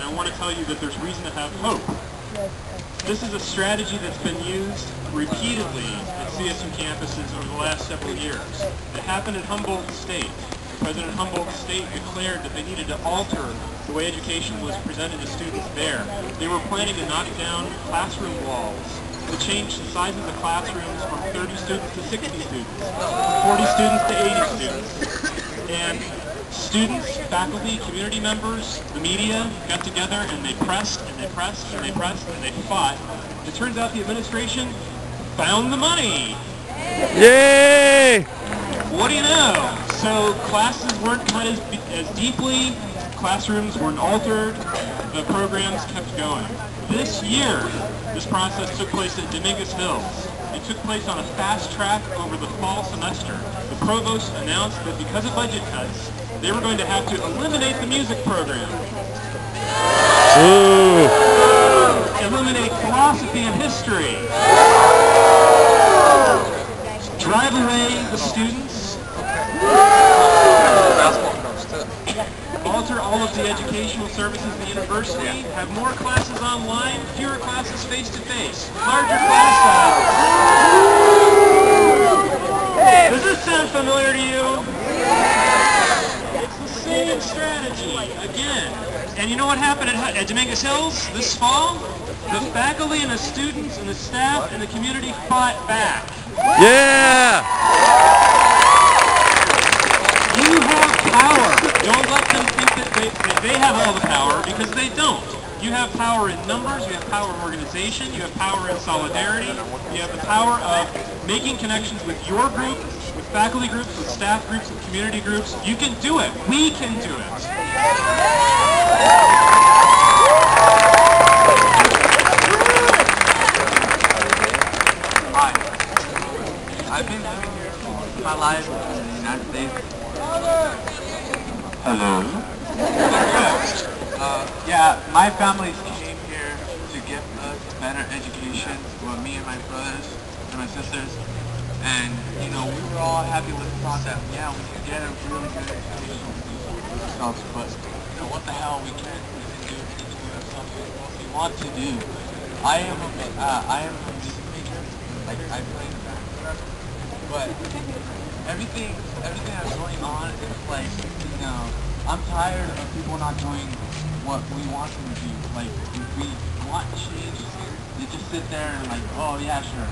I want to tell you that there's reason to have hope. This is a strategy that's been used repeatedly at CSU campuses over the last several years. It happened at Humboldt State. President Humboldt State declared that they needed to alter the way education was presented to students there. They were planning to knock down classroom walls, to change the size of the classrooms from 30 students to 60 students, from 40 students to 80 students. And students, faculty, community members, the media got together and they pressed and they pressed and they pressed and they fought. It turns out the administration found the money. Yay! What do you know? So classes weren't cut as deeply, classrooms weren't altered, the programs kept going. This year, this process took place at Dominguez Hills. It took place on a fast track over the fall semester. The provost announced that because of budget cuts, they were going to have to eliminate the music program. Ooh. Eliminate philosophy and history. Drive away the students. Alter all of the educational services in the university. Have more classes online, fewer classes face-to-face. Larger class sizes. Does this sound familiar to you? It's the same strategy, again. And you know what happened at Dominguez Hills this fall? The faculty and the students and the staff and the community fought back. Yeah! You have power. Don't let them think that they have all the power, because they don't. You have power in numbers, you have power in organization, you have power in solidarity, you have the power of making connections with your group, with faculty groups, with staff groups, with community groups. You can do it. We can do it. Hi. I've been living here my life in the United States. Hello? Yeah, my family came here to give us a better education, well, me and my brothers and my sisters. And, you know, we were all happy with the thought that, yeah, we can get a really good education for ourselves, but, you know, what the hell, we can do something what we want to do. I am a music major, like, I play in the band, but everything that's going on is like, you know, I'm tired of people not doing what we want them to do. Like, if we want change, they just sit there and like, oh yeah, sure,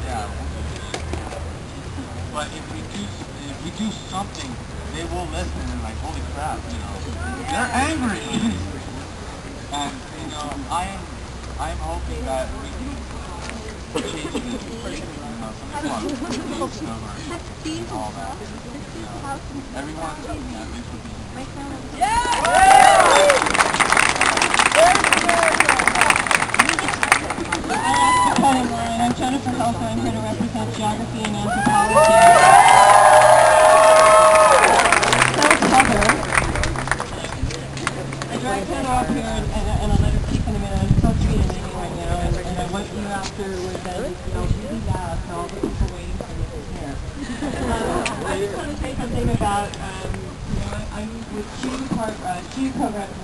yeah. But if we do something, they will listen and like, holy crap, you know, they're angry. And you know, I'm hoping that we can change this. Something called and all that. You know, everyone is with me. I'm Jennifer Helfer. I'm here to represent geography and anthropology. So Heather, I dragged Heather up here and I'll let her speak in a minute. I'm supposed to be in a meeting right now, and I want you afterwards that really loud for all the people waiting for me to hear. I just want to say something about I'm with student programs in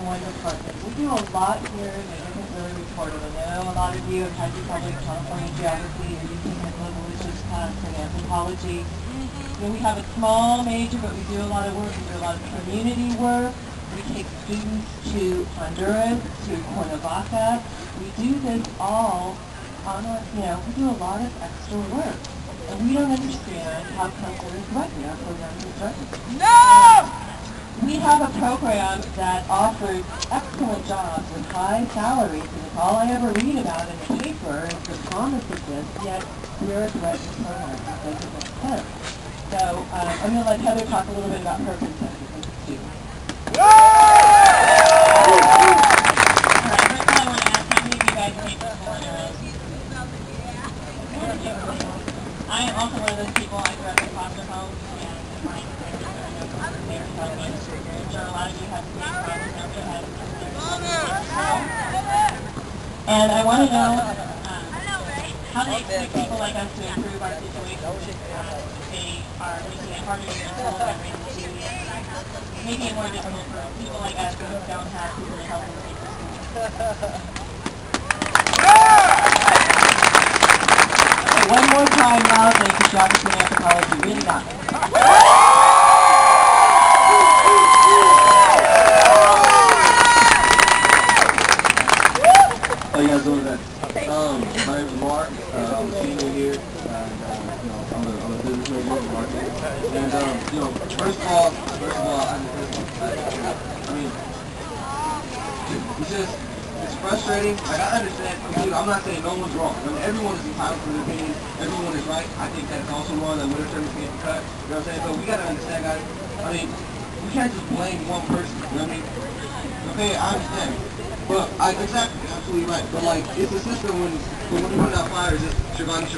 one department. We do a lot here that isn't really reported. I know a lot of you have had to cover California geography or you've taken a global issues class in anthropology. You know, we have a small major, but we do a lot of work. We do a lot of community work. We take students to Honduras, to Cuernavaca. We do this all on our, we do a lot of extra work. And we don't understand how come there is threatening our program is threatening. No! We have a program that offers excellent jobs with high salaries, and it's all I ever read about in the paper is the promise of this, yet we're a threatened program. It doesn't make sense. So I'm going to let Heather talk a little bit about her perspective as a student. I am also one of those people. I grew up in foster homes, and my parents are there telling me. I'm sure a lot of you have the same problems that you had. And I want to know how they expect people like us to improve our situation if they are making it harder in school and making it more difficult for people like us who don't have people to help them make the school. One more time now, thank you, Geography and Anthropology. Really got it. How you guys doing today? My name is Mark. I'm a senior here, and I'm a business major in marketing. And first of all, I mean, it's frustrating. Like, I understand. Dude, I'm not saying no one's wrong. I mean, everyone is entitled to their opinion. Everyone is right. I think that it's also wrong that winter term is getting cut. You know what I'm saying? But we gotta understand, guys. I mean, we can't just blame one person. You know what I mean? Okay, I understand. But exactly, absolutely right. But like, it's a system when you put out fires, it's Shivani.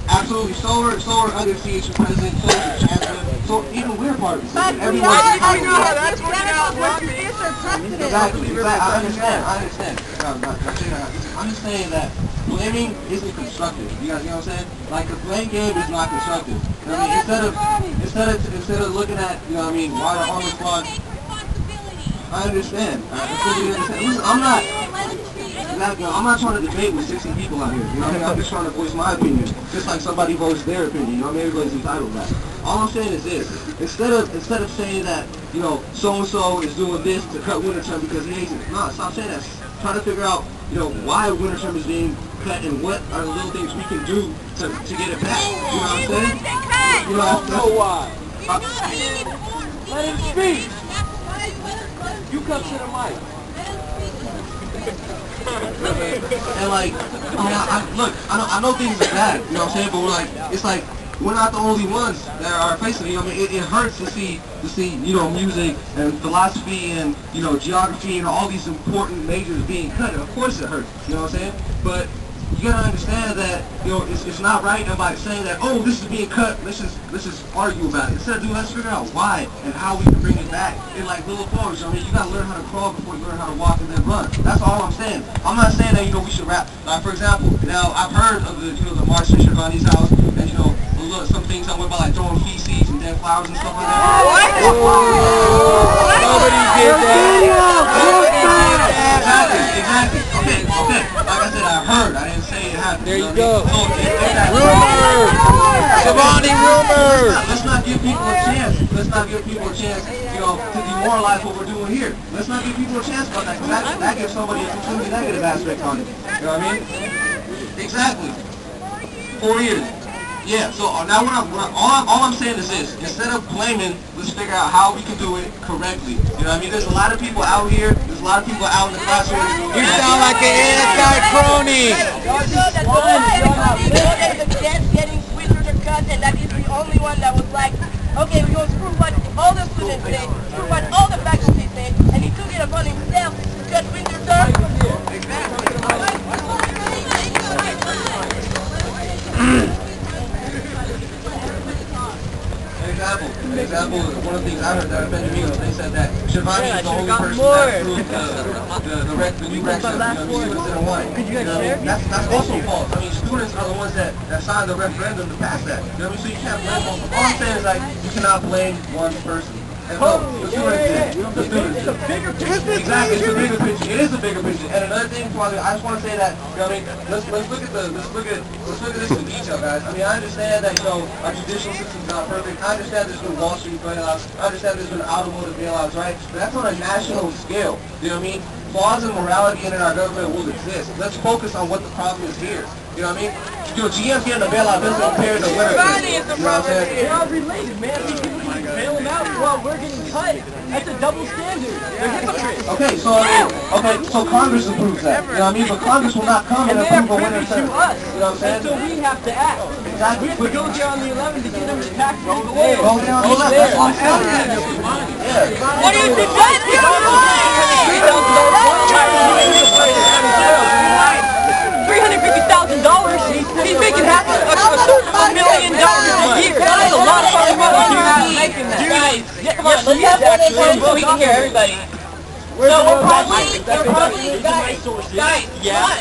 Absolutely, solar under CSUS President, solar Chancellor. So even we're part of the system. Everyone is part of it. Exactly. I understand. I'm just saying that blaming isn't constructive. You guys know what I'm saying? Like, the blame game is not constructive. You know what I mean? Instead of looking at, you know what I mean, why the armor squad. I understand. Listen, I'm not trying to debate with 60 people out here. You know what I mean? I'm just trying to voice my opinion. Just like somebody votes their opinion. You know what I mean? Everybody's entitled to that. All I'm saying is this. Instead of saying that, you know, so-and-so is doing this to cut winter term because he hates it. No, stop saying that. Try to figure out, you know, why winter term is being cut and what are the little things we can do to get it back. You know what I'm saying? You know, that's why. Let him speak. You come to the mic. And like, I know things are bad, you know what I'm saying? But it's like, we're not the only ones that are facing it. You know what I mean? It hurts to see, you know, music and philosophy and, you know, geography and all these important majors being cut. And of course it hurts, you know what I'm saying? But you gotta understand that, you know, it's not right. And by saying that, oh, this is being cut, let's just argue about it. Instead of let's figure out why and how we can bring it back in like little forms. You know what I mean? You gotta learn how to crawl before you learn how to walk and then run. That's all I'm saying. I'm not saying that, you know, we should rap. Like, for example, now I've heard of the, you know, the march to Shivani's house, and you know, some things I went by like throwing feces and dead flowers and stuff like that. Nobody did that. Exactly. Okay. Like I said, I heard. I didn't say it happened. There you go. Rumor. Shivani rumor. Let's not give people a chance. You know, to demoralize what we're doing here. Let's not give people a chance about that, because that gives somebody a completely negative aspect on it. You know what I mean? Exactly. 4 years. Yeah, so now all I'm saying is this. Instead of blaming, let's figure out how we can do it correctly. You know what I mean? There's a lot of people out here. There's a lot of people out in the classroom. You sound like an anti-crony. The kids getting winter to cut, and that is the only one that was like, okay, we're going to screw what all the students say, screw what all the faculty say, and he took it upon himself to cut winter term. Example, one of the things I heard that offended me was they said that Shivani is the only person that approved the new rec stuff. You know, students didn't want it. You know, that's also false. I mean, students are the ones that signed the referendum to pass that. You know what I mean? So you can't blame one. All I'm saying is like, you cannot blame one person. And no, the students did. The students did. It's a bigger picture. Exactly, it's a bigger picture. It is a bigger picture. And another thing, I just want to say that, you know what I mean, let's look at this in detail, guys. I mean, I understand that, you know, our judicial system's not perfect. I understand there's been Wall Street bailouts. I understand there's been automotive bailouts, right? But that's on a national scale. You know what I mean? Flaws in morality in our government will exist. Let's focus on what the problem is here. You know what I mean? You know, GM's getting a bailout doesn't compare to winter. They're all related, man. These people keep bailing out while we're getting cut. That's a double standard. They're hypocrites. Okay, so Congress approves that. You know what I mean? But Congress will not come and approve a winter term. To us. You know what I'm saying? And so we have to act. Exactly. We have to go there on the 11th to get them to tax rate the Go there on the 11th. That's what I'm saying. Yeah. What do you think? $350,000. He's making half $1 million a year. That's a lot of fucking money. Making that. Guys, let's have one at once so we can hear everybody. So we're probably, guys, yeah!